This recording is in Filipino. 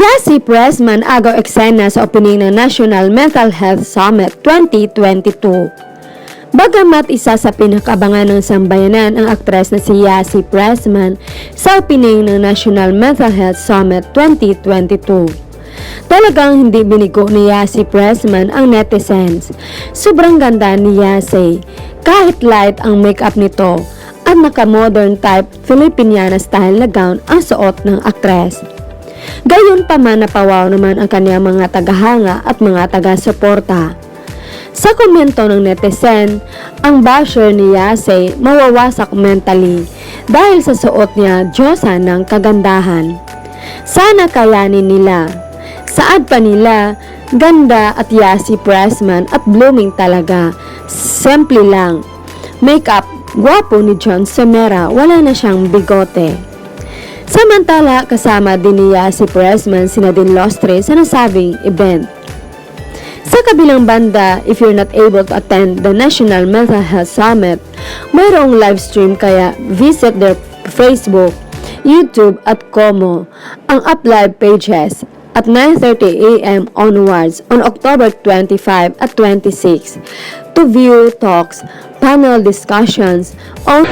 Yasi Pressman agaw eksena sa opening ng National Mental Health Summit 2022. Bagamat isa sa pinakabangan ng sambayanan ang aktres na si Yasi Pressman sa opening ng National Mental Health Summit 2022. Talagang hindi binigo ni Yasi Pressman ang netizens. Sobrang ganda ni Yasi, kahit light ang makeup nito at naka-modern type Filipiniana style na gown ang suot ng aktres. Gayon pa man napawaw naman ang kanyang mga tagahanga at mga taga-suporta. Sa komento ng netizen, ang basher ni Yasi mawawasak mentally dahil sa suot niya Diyosa ng kagandahan. Sana kayanin nila. Saad pa nila, ganda at Yasi Pressman at blooming talaga. Simple lang. Makeup, gwapo ni John Semera, wala na siyang bigote. Samantala, kasama din ni Yasi Pressman si Nadine Lostre sa nasabing event. Sa kabilang banda, if you're not able to attend the National Mental Health Summit, mayroong live stream kaya visit their Facebook, YouTube at Como, ang UpLive pages at 9:30 a.m. onwards on October 25 at 26 to view talks, panel discussions on